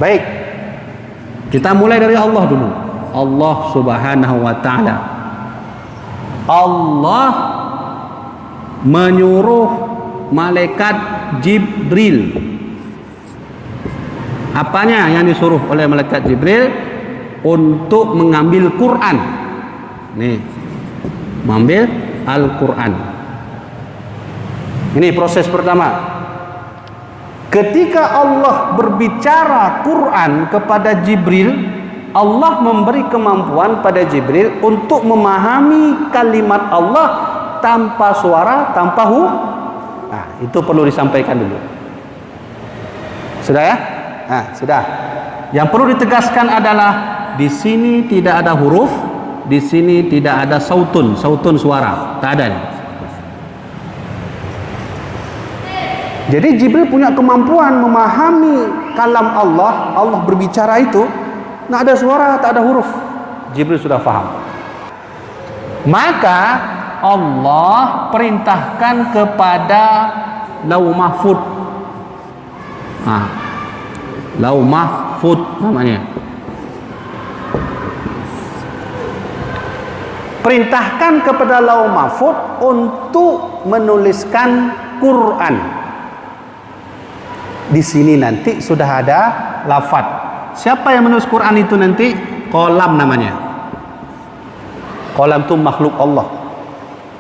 Baik, kita mulai dari Allah dulu. Allah Subhanahu wa ta'ala. Allah menyuruh malaikat Jibril. Apanya yang disuruh oleh malaikat Jibril? Untuk mengambil Quran. Nih, mengambil Al-Quran. Ini proses pertama. Ketika Allah berbicara Quran kepada Jibril, Allah memberi kemampuan pada Jibril untuk memahami kalimat Allah tanpa suara, tanpa Nah, itu perlu disampaikan dulu. Sudah ya? Nah, sudah. Yang perlu ditegaskan adalah di sini tidak ada huruf, di sini tidak ada sautun suara, tak ada. Jadi Jibril punya kemampuan memahami kalam Allah. Allah berbicara itu, tak ada suara, tak ada huruf. Jibril sudah paham. Maka Allah perintahkan kepada Lauh Mahfud. Lauh Mahfud namanya. Perintahkan kepada Lauh Mahfud untuk menuliskan Quran. Di sini nanti sudah ada lafaz. Siapa yang menulis Quran itu nanti? Qalam namanya. Qalam itu makhluk Allah.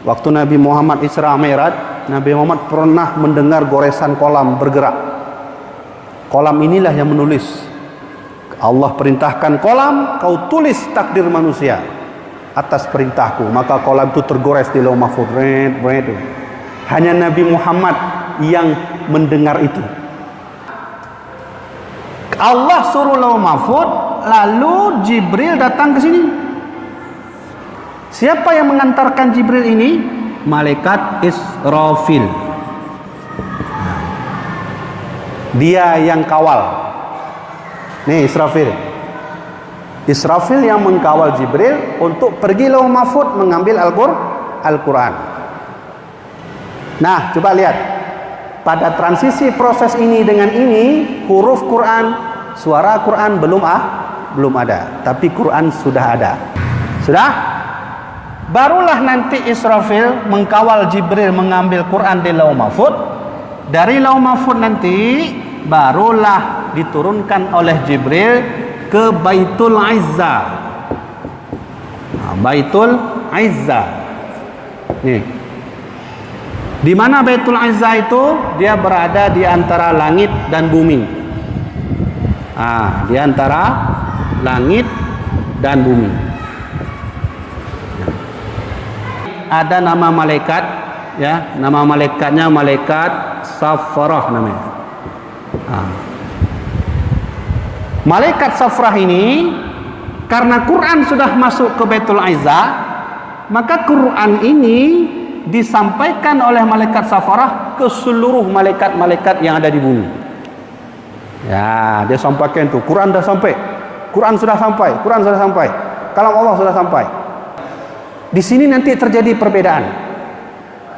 Waktu Nabi Muhammad Isra Mi'raj, Nabi Muhammad pernah mendengar goresan qalam bergerak. Qalam inilah yang menulis. Allah perintahkan qalam, kau tulis takdir manusia atas perintahku. Maka qalam itu tergores di Lauh Mahfud. Hanya Nabi Muhammad yang mendengar itu. Allah suruh Lauh Mahfud, lalu Jibril datang ke sini. Siapa yang mengantarkan Jibril ini? Malaikat Israfil. Dia yang kawal. Nih Israfil. Israfil yang mengkawal Jibril untuk pergi Lauh Mahfud mengambil Al-Quran. Nah, coba lihat. Pada transisi proses ini dengan ini, huruf Quran, suara Quran belum ada, tapi Quran sudah ada. Sudah? Barulah nanti Israfil mengkawal Jibril mengambil Quran di Lauh Mahfud. Dari Lauh Mahfud nanti barulah diturunkan oleh Jibril ke Baitul Izzah. Baitul Izzah. Nih. Di mana Baitul Izzah itu? Dia berada di antara langit dan bumi. Di antara langit dan bumi. Ada nama malaikat, ya, nama malaikatnya malaikat Safrah namanya. Malaikat Safrah ini karena Quran sudah masuk ke Baitul Izzah, maka Quran ini disampaikan oleh malaikat Safrah ke seluruh malaikat-malaikat yang ada di bumi. Ya, dia sampaikan itu. Quran sudah sampai. Quran sudah sampai. Quran sudah sampai. Kalam Allah sudah sampai. Di sini nanti terjadi perbedaan.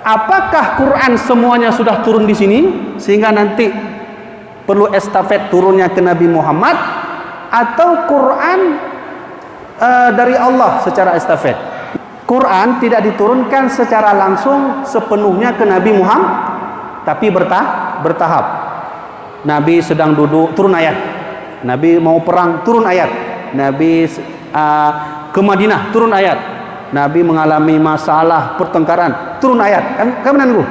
Apakah Quran semuanya sudah turun di sini sehingga nanti perlu estafet turunnya ke Nabi Muhammad, atau Quran dari Allah secara estafet? Quran tidak diturunkan secara langsung sepenuhnya ke Nabi Muhammad, tapi bertahap. Nabi sedang duduk, turun ayat. Nabi mau perang, turun ayat. Nabi ke Madinah, turun ayat. Nabi mengalami masalah pertengkaran, turun ayat. Kan menunggu.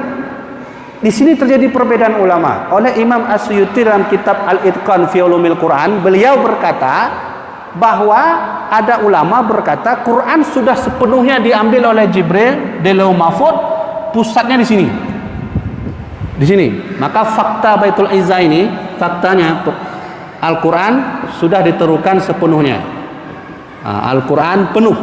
Di sini terjadi perbedaan ulama. Oleh Imam As-Suyuti dalam kitab Al-Itqan fi Ulumil Quran, beliau berkata bahwa ada ulama berkata Quran sudah sepenuhnya diambil oleh Jibril di Lauh Mahfud, pusatnya di sini. Di sini. Maka fakta Baitul Izzah ini, faktanya Al-Quran sudah diterukan sepenuhnya. Al-Quran penuh.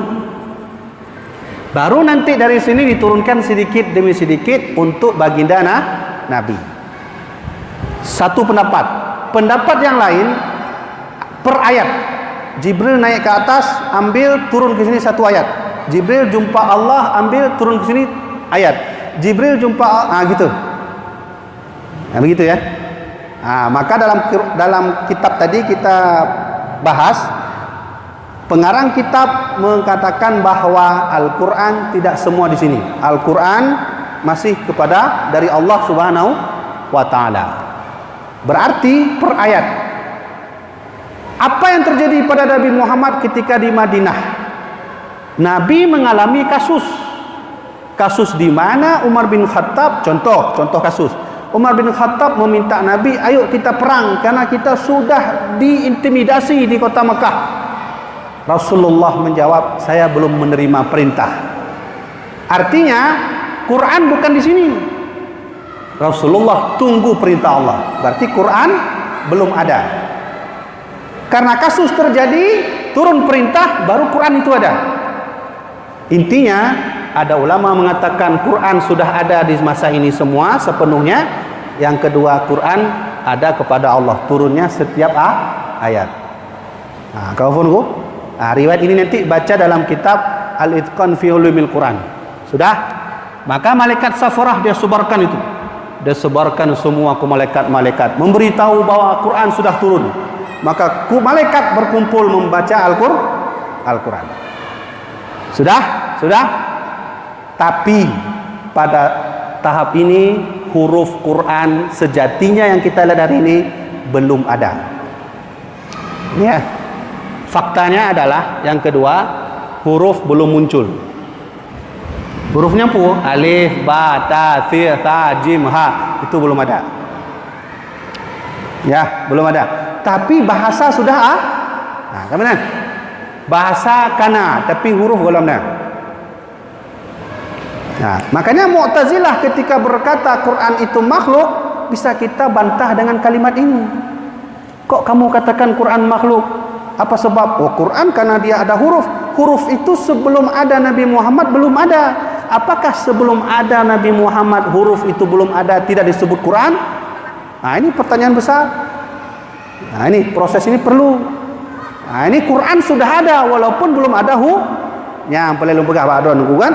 Baru nanti dari sini diturunkan sedikit demi sedikit untuk baginda Nabi. Satu pendapat. Pendapat yang lain per ayat. Jibril naik ke atas, ambil, turun ke sini satu ayat. Jibril jumpa Allah, ambil, turun ke sini ayat. Jibril jumpa gitu. Nah, begitu ya. Maka dalam kitab tadi kita bahas, pengarang kitab mengatakan bahwa Al-Quran tidak semua di sini. Al-Quran masih kepada dari Allah Subhanahu wa Ta'ala. Berarti per ayat. Apa yang terjadi pada Nabi Muhammad ketika di Madinah? Nabi mengalami kasus di mana Umar bin Khattab, contoh kasus. Umar bin Khattab meminta Nabi, ayo kita perang karena kita sudah diintimidasi di kota Mekah. Rasulullah menjawab, saya belum menerima perintah. Artinya Quran bukan di sini. Rasulullah tunggu perintah Allah. Berarti Quran belum ada. Karena kasus terjadi, turun perintah, baru Quran itu ada. Intinya, ada ulama mengatakan Quran sudah ada di masa ini semua sepenuhnya. Yang kedua, Quran ada kepada Allah, turunnya setiap ayat. Riwayat ini nanti baca dalam kitab Al-Itqan fi Ulumil Quran. Sudah? Maka malaikat Safarah dia sebarkan itu. Dia sebarkan semua ke malaikat-malaikat, memberitahu bahwa Quran sudah turun. Maka malaikat berkumpul membaca Al-Quran. Sudah? Tapi pada tahap ini huruf Quran sejatinya yang kita lihat hari ini belum ada. Ya. Faktanya adalah yang kedua, huruf belum muncul. Hurufnya alif, ba, ta, tha, tha, jim, ha, itu belum ada. Ya, belum ada. Tapi bahasa sudah kemudian bahasa kana, tapi huruf belum ada. Makanya Mu'tazilah ketika berkata Quran itu makhluk, bisa kita bantah dengan kalimat ini. Kok kamu katakan Quran makhluk? Apa sebab? Quran karena dia ada huruf. Huruf itu sebelum ada Nabi Muhammad belum ada. Apakah sebelum ada Nabi Muhammad huruf itu belum ada, tidak disebut Quran? Ini pertanyaan besar. Ini proses ini perlu. Ini Quran sudah ada walaupun belum ada yang paling lumpegah Pak Adon kan?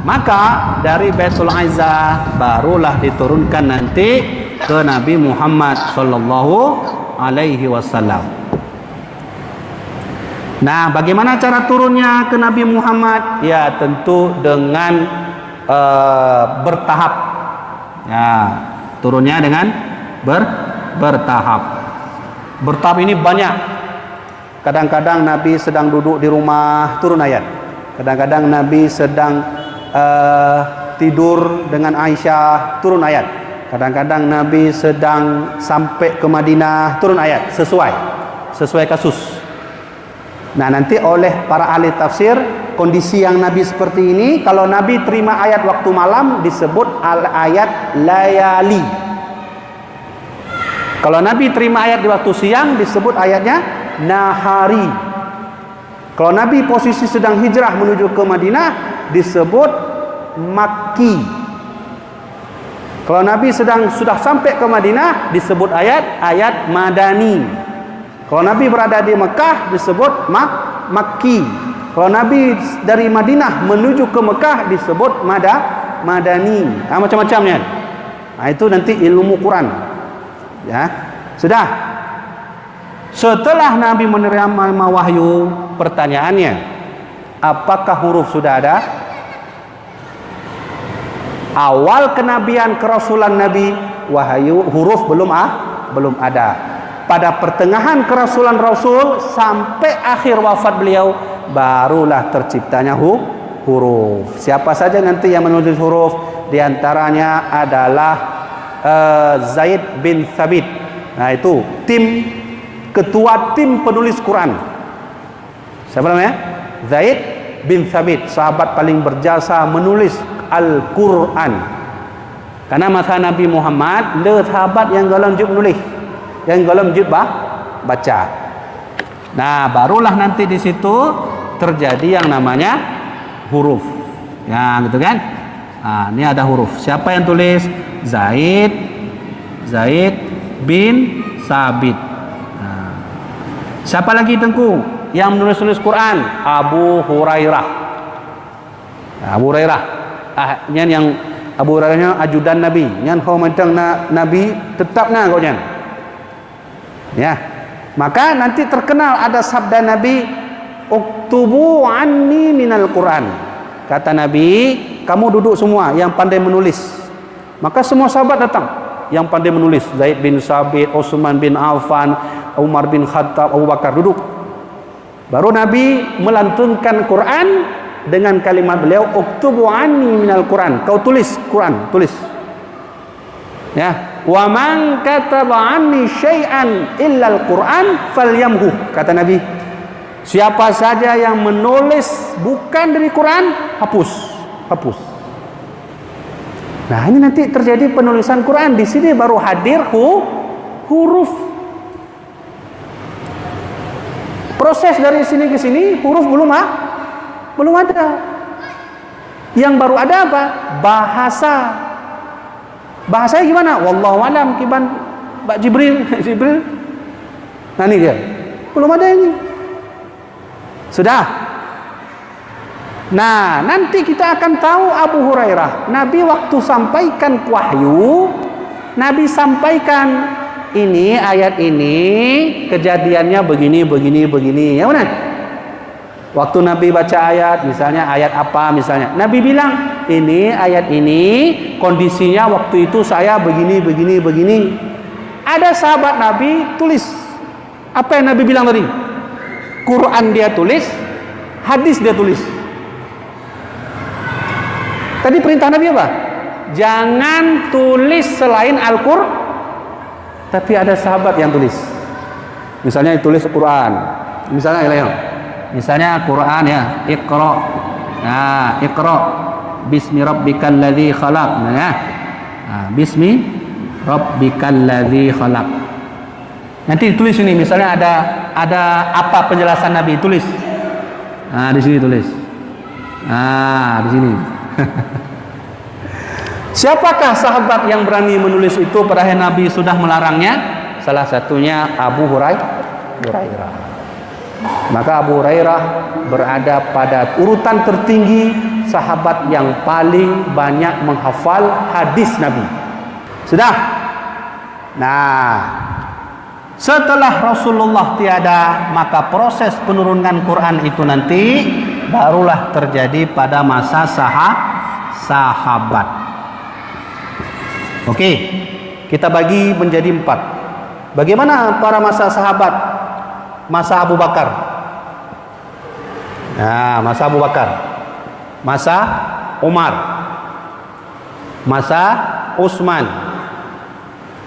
Maka dari Baitul Izzah barulah diturunkan nanti ke Nabi Muhammad sallallahu alaihi wasallam. Nah, bagaimana cara turunnya ke Nabi Muhammad? Ya, tentu dengan bertahap. Ya, turunnya dengan bertahap. Bertahap ini banyak. Kadang-kadang Nabi sedang duduk di rumah, turun ayat. Kadang-kadang Nabi sedang tidur dengan Aisyah, turun ayat. Kadang-kadang Nabi sedang sampai ke Madinah, turun ayat. Sesuai kasus. Nah, nanti oleh para ahli tafsir, kondisi yang Nabi seperti ini, kalau Nabi terima ayat waktu malam disebut ayat layali. Kalau Nabi terima ayat di waktu siang disebut ayatnya nahari. Kalau Nabi posisi sedang hijrah menuju ke Madinah disebut makki. Kalau Nabi sudah sampai ke Madinah disebut ayat madani. Kalau Nabi berada di Mekah disebut makki. Kalau Nabi dari Madinah menuju ke Mekah disebut madani. Macam-macamnya. Itu nanti ilmu Quran. Ya, sudah. Setelah Nabi menerima wahyu, pertanyaannya, apakah huruf sudah ada? Awal kenabian kerasulan Nabi, wahyu huruf belum ada. Pada pertengahan kerasulan Rasul sampai akhir wafat beliau barulah terciptanya huruf. Siapa saja nanti yang menulis huruf? Di antaranya adalah Zaid bin Thabit. Nah, itu ketua tim penulis Quran. Siapa namanya? Zaid bin Thabit, sahabat paling berjasa menulis Al-Quran. Karena masa Nabi Muhammad le sahabat yang galam jub menulis, yang galam jub baca. Nah, barulah nanti di situ terjadi yang namanya huruf. Ya, gitu kan? Nah, ini ada huruf. Siapa yang tulis? Zaid bin Sabit. Nah, siapa lagi Tengku yang menulis Quran? Abu Hurairah. Abu Hurairah. Yang Abu Hurairahnya ajudan Nabi, nyan ho mentang Nabi tetapnya kau nyan. Ya. Maka nanti terkenal ada sabda Nabi, "Uktubu anni minal Quran." Kata Nabi, kamu duduk semua yang pandai menulis. Maka semua sahabat datang yang pandai menulis. Zaid bin Sabit, Utsman bin Affan, Umar bin Khattab, Abu Bakar duduk. Baru Nabi melantunkan Quran dengan kalimat beliau, "Uktubu anni minal Quran." Kau tulis Quran, tulis. Ya, "Wa man kataba anni syai'an illa al-Quran falyamhu." Kata Nabi, siapa saja yang menulis bukan dari Quran, hapus, hapus. Nah, ini nanti terjadi penulisan Quran. Di sini baru hadir huruf. Proses dari sini ke sini, huruf belum ada. Yang baru ada apa? Bahasa. Bahasanya gimana? Wallahu alam, kiban Mbak Jibril. Nah, ini dia. Belum ada ini. Sudah. Nah, nanti kita akan tahu Abu Hurairah. Nabi waktu sampaikan wahyu, Nabi sampaikan ini ayat ini kejadiannya begini. Ya benar? Waktu Nabi baca ayat, misalnya ayat apa misalnya, Nabi bilang, ini ayat ini kondisinya waktu itu saya begini. Ada sahabat Nabi tulis. Apa yang Nabi bilang tadi? Quran dia tulis, hadis dia tulis. Tadi perintah Nabi apa? Jangan tulis selain Al-Qur'an. Tapi ada sahabat yang tulis. Misalnya tulis Quran. Misalnya Quran ya, Iqra. Nah, Iqra bismi rabbikal ladzi khalaq. Nah, bismi rabbikal ladzi khalaq. Nanti tulis ini, misalnya ada apa penjelasan Nabi, tulis. Nah, di sini tulis. Nah, di sini. Siapakah sahabat yang berani menulis itu padahal Nabi sudah melarangnya? Salah satunya Abu Hurairah. Maka Abu Hurairah berada pada urutan tertinggi sahabat yang paling banyak menghafal hadis Nabi. Sudah. Nah, setelah Rasulullah tiada, maka proses penurunan Quran itu nanti barulah terjadi pada masa sahabat. Oke, kita bagi menjadi 4. Bagaimana para masa sahabat? Masa Abu Bakar. Nah, masa Abu Bakar. Masa Umar. Masa Utsman.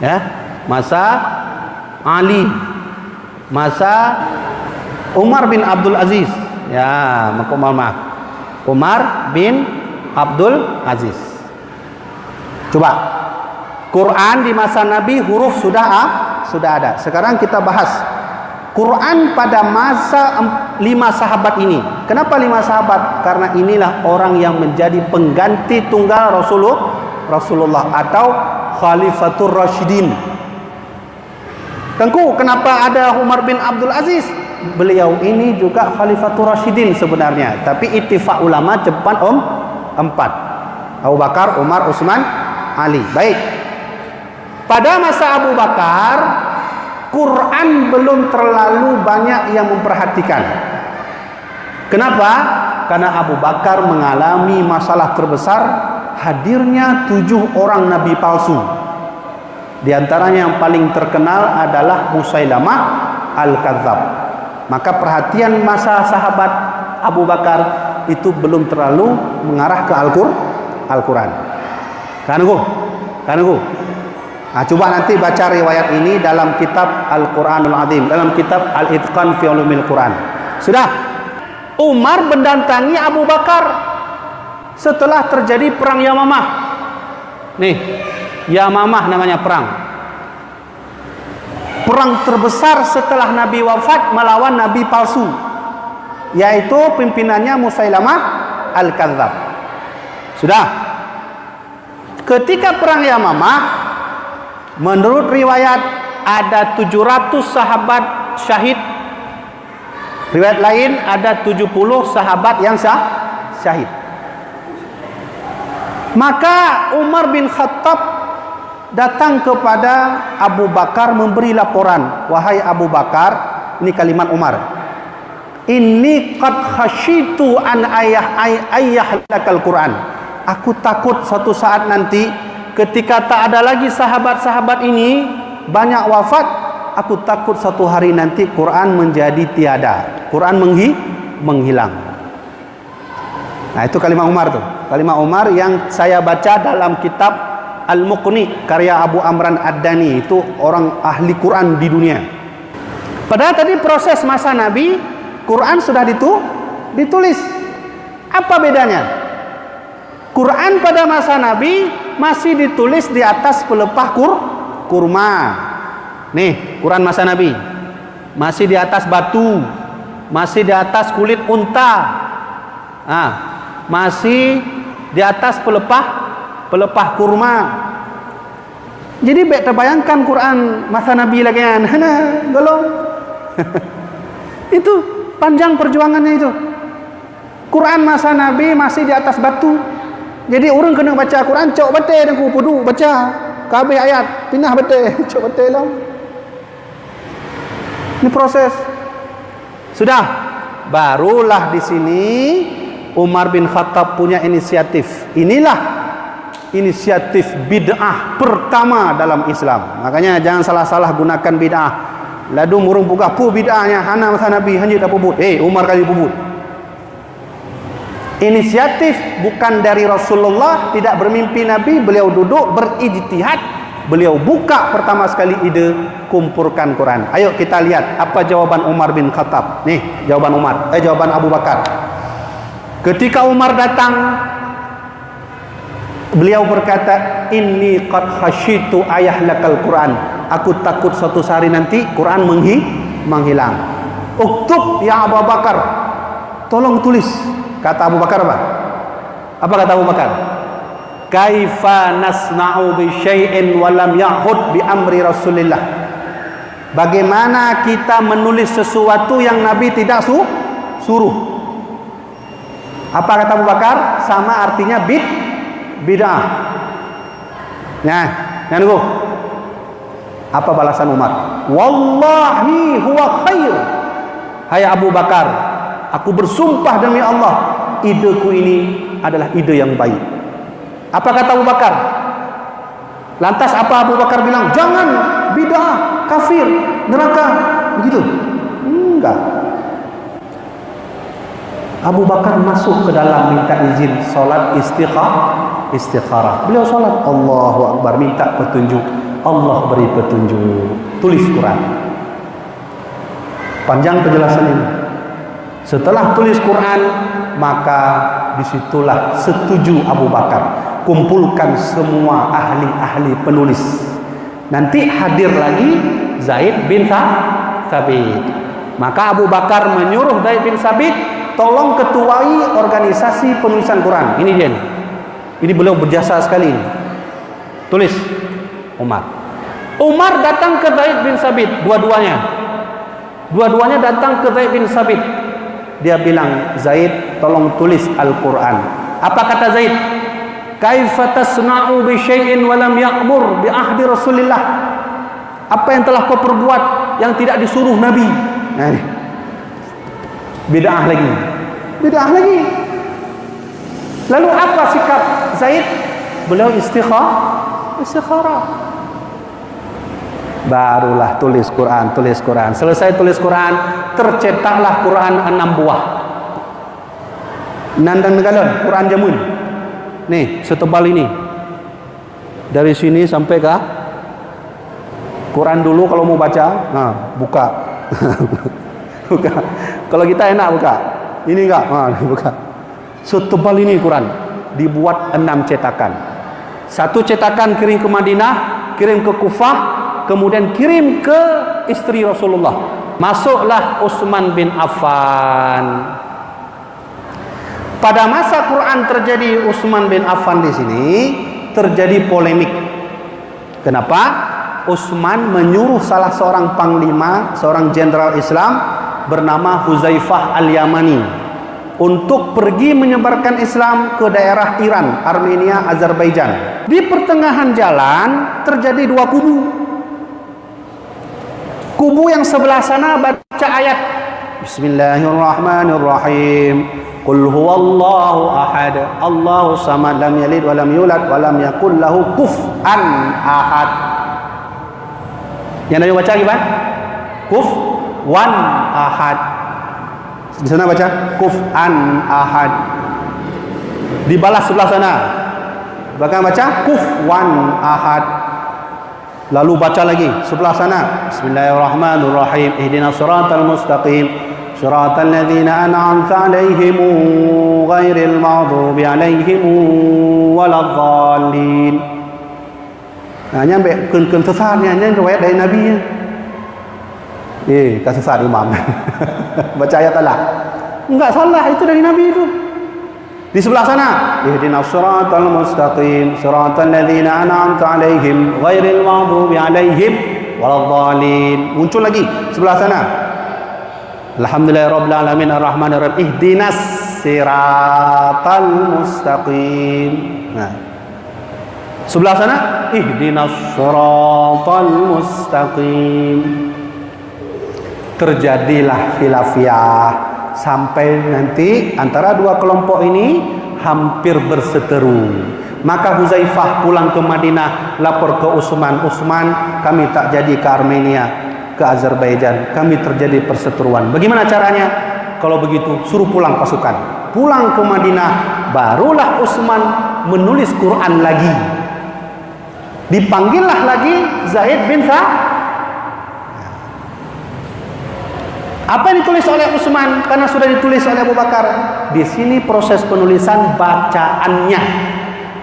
Ya, masa Ali. Masa Umar bin Abdul Aziz. Ya, Umar bin Abdul Aziz. Coba, Quran di masa Nabi huruf sudah ada. Sekarang kita bahas Quran pada masa 5 sahabat ini. Kenapa 5 sahabat? Karena inilah orang yang menjadi pengganti tunggal Rasulullah atau Khalifatur Rasyidin. Tengku, kenapa ada Umar bin Abdul Aziz? Beliau ini juga Khalifatur Rasyidin sebenarnya, tapi ittifaq ulama cepat 4. Abu Bakar, Umar, Utsman, Ali. Baik. Pada masa Abu Bakar, Quran belum terlalu banyak yang memperhatikan. Kenapa? Karena Abu Bakar mengalami masalah terbesar, hadirnya 7 orang nabi palsu. Di antaranya yang paling terkenal adalah Musailamah Al-Kadzab. Maka perhatian masa sahabat Abu Bakar itu belum terlalu mengarah ke Al-Quran. Kanku. Nah, coba nanti baca riwayat ini dalam kitab Al-Quranul Azim, dalam kitab Al-Itqan fi Ulumil Quran. Sudah. Umar mendatangi Abu Bakar setelah terjadi perang Yamamah. Nih, Yamamah namanya perang. Perang terbesar setelah Nabi wafat melawan Nabi palsu, yaitu pimpinannya Musailamah Al-Kadzab. Sudah. Ketika perang Yamamah, menurut riwayat ada 700 sahabat syahid. Riwayat lain ada 70 sahabat yang syahid. Maka Umar bin Khattab datang kepada Abu Bakar memberi laporan, wahai Abu Bakar, ini kalimat Umar, inni qad khasyitu an ayah lakal Quran. Aku takut suatu saat nanti ketika tak ada lagi sahabat-sahabat ini, banyak wafat, aku takut satu hari nanti Quran menjadi tiada, Quran menghilang. Nah, itu kalimat Umar tuh. Kalimat Umar yang saya baca dalam kitab Al-Muqni karya Abu Amran Ad-Dani, itu orang ahli Quran di dunia. Padahal tadi proses masa Nabi, Quran sudah ditulis. Apa bedanya? Quran pada masa Nabi masih ditulis di atas pelepah kurma. Nih, Quran masa Nabi masih di atas batu, masih di atas kulit unta, masih di atas pelepah kurma. Jadi terbayangkan Quran masa Nabi lagi kan, golong. Itu panjang perjuangannya itu. Quran masa Nabi masih di atas batu. Jadi orang kena baca Quran cok betul aku pudu baca kabeh ayat pindah betul cok betul lah. Ini proses. Sudah, barulah di sini Umar bin Khattab punya inisiatif. Inilah inisiatif bid'ah pertama dalam Islam. Makanya jangan salah-salah gunakan bid'ah. Ladu murung buka pu bid'ahnya hana masa Nabi hanya dah pubut. Umar kali pubut. Inisiatif bukan dari Rasulullah, tidak bermimpi Nabi, beliau duduk berijtihad, beliau buka pertama sekali ide kumpulkan Quran. Ayo kita lihat apa jawaban Umar bin Khattab. Nih, jawaban jawaban Abu Bakar. Ketika Umar datang, beliau berkata, inni qad khasyitu ayah lakal Quran. Aku takut suatu hari nanti Quran menghilang. Uktub ya Abu Bakar, tolong tulis. Kata Abu Bakar apa? Apa kata Abu Bakar? Kaifa nasna'u bi syai'in wa lam ya'hud bi amri Rasulillah. Bagaimana kita menulis sesuatu yang Nabi tidak suruh? Apa kata Abu Bakar? Sama artinya bid'ah. Nah, nunggu. Apa balasan Umar? Wallahi huwa khair. Hai Abu Bakar, aku bersumpah demi Allah, ideku ini adalah ide yang baik. Apa kata Abu Bakar? Lantas apa Abu Bakar bilang? Jangan, bid'ah, kafir, neraka, begitu? Enggak. Abu Bakar masuk ke dalam minta izin salat istikharah. Beliau salat, Allahu Akbar, minta petunjuk. Allah beri petunjuk. Tulis Quran. Panjang penjelasan ini. Setelah tulis Quran, maka disitulah setuju Abu Bakar. Kumpulkan semua ahli-ahli penulis. Nanti hadir lagi Zaid bin Thabit. Maka Abu Bakar menyuruh Zaid bin Thabit, tolong ketuai organisasi penulisan Quran. Ini dia. Ini beliau berjasa sekali. Tulis Umar. Umar datang ke Zaid bin Thabit, dua-duanya datang ke Zaid bin Thabit. Dia bilang, Zaid, tolong tulis Al-Quran. Apa kata Zaid? Kaifa tasna'u bi syai'in wa lam ya'mur bi ahdi Rasulillah. Apa yang telah kau perbuat yang tidak disuruh Nabi? Nah, bid'ah lagi. Lalu apa sikap Zaid? Beliau istikharah. Barulah tulis Quran. Selesai tulis Quran, tercetaklah Quran 6 buah. Nandang galon, Quran jamun. Nih, setebal ini. Dari sini sampai ke Quran dulu kalau mau baca, buka. Buka. Kalau kita enak buka. Ini enggak, buka. Setebal ini Quran, dibuat 6 cetakan. Satu cetakan kirim ke Madinah, kirim ke Kufah, kemudian kirim ke istri Rasulullah. Masuklah Utsman bin Affan. Pada masa Quran terjadi Utsman bin Affan di sini terjadi polemik. Kenapa? Utsman menyuruh salah seorang panglima, seorang jenderal Islam bernama Huzaifah Al-Yamani. untuk pergi menyebarkan Islam ke daerah Iran, Armenia, Azerbaijan. Di pertengahan jalan terjadi dua kubu. Kubu yang sebelah sana baca ayat Bismillahirrahmanirrahim. Qul huwallahu ahad, Allahu samad, lam yalid wa lam yulad wa lam yakul lahu kufuwan ahad. Yang Nabi baca gimana? Kufuwan ahad. Di sana baca kufuwan ahad. Dibalas sebelah sana. Bahkan baca kufuwan ahad. Lalu baca lagi sebelah sana Bismillahirrahmanirrahim. Ihdinas siratal mustaqim, siratal ladzina an'amta 'alaihim ghairil maghdubi 'alaihim waladdallin. Nah, nyampe keun sesatnya nya riwayat dari Nabi. Kan sesat imam. Baca ayat Allah. Enggak salah, itu dari Nabi itu. Di sebelah sana, ihdinas siratal mustaqim, siratal ladzina an'amta 'alaihim ghairil maghdubi 'alaihim waladdallin. Muncul lagi sebelah sana. Alhamdulillahirabbil alamin arrahmanir rahim. Ihdinas siratal mustaqim. Nah. Sebelah sana, ihdinas siratal mustaqim. Terjadilah khilafiyah. Sampai nanti antara dua kelompok ini hampir berseteru. Maka Huzaifah pulang ke Madinah, lapor ke Utsman, kami tak jadi ke Armenia, ke Azerbaijan, kami terjadi perseteruan. Bagaimana caranya? Kalau begitu suruh pulang pasukan. Pulang ke Madinah, barulah Utsman menulis Quran lagi. Dipanggillah lagi Zaid bin Thabit. Apa yang ditulis oleh Utsman? Karena sudah ditulis oleh Abu Bakar. Di sini proses penulisan bacaannya.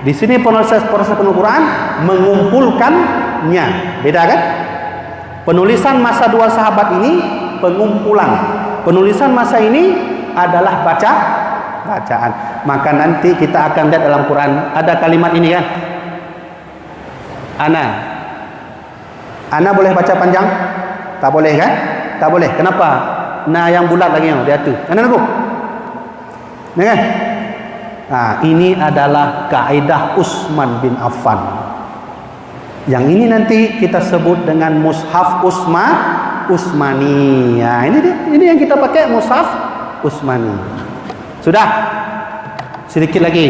Di sini proses penulisan Quran mengumpulkannya. Beda kan? Penulisan masa dua sahabat ini pengumpulan. Penulisan masa ini adalah bacaan. Maka nanti kita akan lihat dalam Quran ada kalimat ini kan? Ana boleh baca panjang? Tak boleh kan? Tak boleh. Kenapa? Nah, yang bulat lagi yang dia tu. Kan aku? Ni kan? Nah, ini adalah kaidah Utsman bin Affan. Yang ini nanti kita sebut dengan mushaf Utsmani. Nah, ini dia. Ini yang kita pakai mushaf Utsmani. Sudah. Sedikit lagi.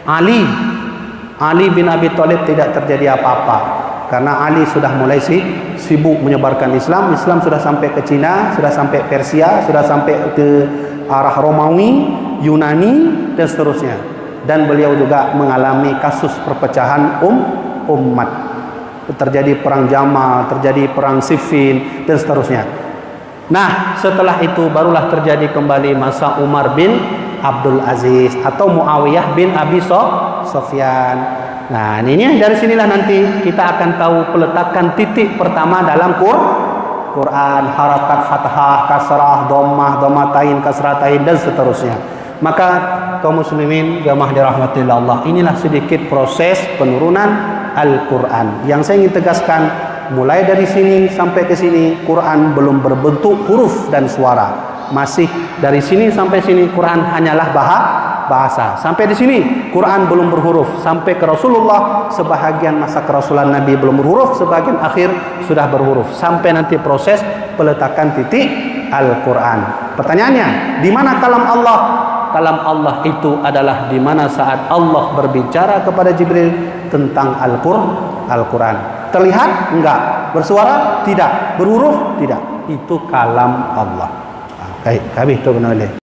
Ali bin Abi Thalib tidak terjadi apa-apa. Karena Ali sudah mulai sibuk menyebarkan Islam. Islam sudah sampai ke Cina, sudah sampai Persia, sudah sampai ke arah Romawi, Yunani, dan seterusnya. Dan beliau juga mengalami kasus perpecahan umat. Terjadi perang Jamal, terjadi perang Siffin, dan seterusnya. Nah, setelah itu barulah terjadi kembali masa Umar bin Abdul Aziz atau Muawiyah bin Abi Sufyan. Nah, ini dari sinilah nanti kita akan tahu peletakan titik pertama dalam Quran, harakat fathah, kasrah, dhammah, dhammatain, kasratain, dan seterusnya. Maka kaum muslimin jamaah dirahmati Allah, inilah sedikit proses penurunan Al-Quran. Yang saya ingin tegaskan, mulai dari sini sampai ke sini Quran belum berbentuk huruf dan suara. Masih dari sini sampai sini Quran hanyalah bahasa. Sampai di sini Quran belum berhuruf. Sampai ke Rasulullah sebahagian masa kerasulan Nabi belum berhuruf, sebagian akhir sudah berhuruf. Sampai nanti proses peletakan titik Al-Quran. Pertanyaannya, di mana kalam Allah? Kalam Allah itu adalah di mana saat Allah berbicara kepada Jibril tentang Al-Quran. Terlihat? Enggak. Bersuara? Tidak. Berhuruf? Tidak. Itu kalam Allah. Baik, habis tu benar.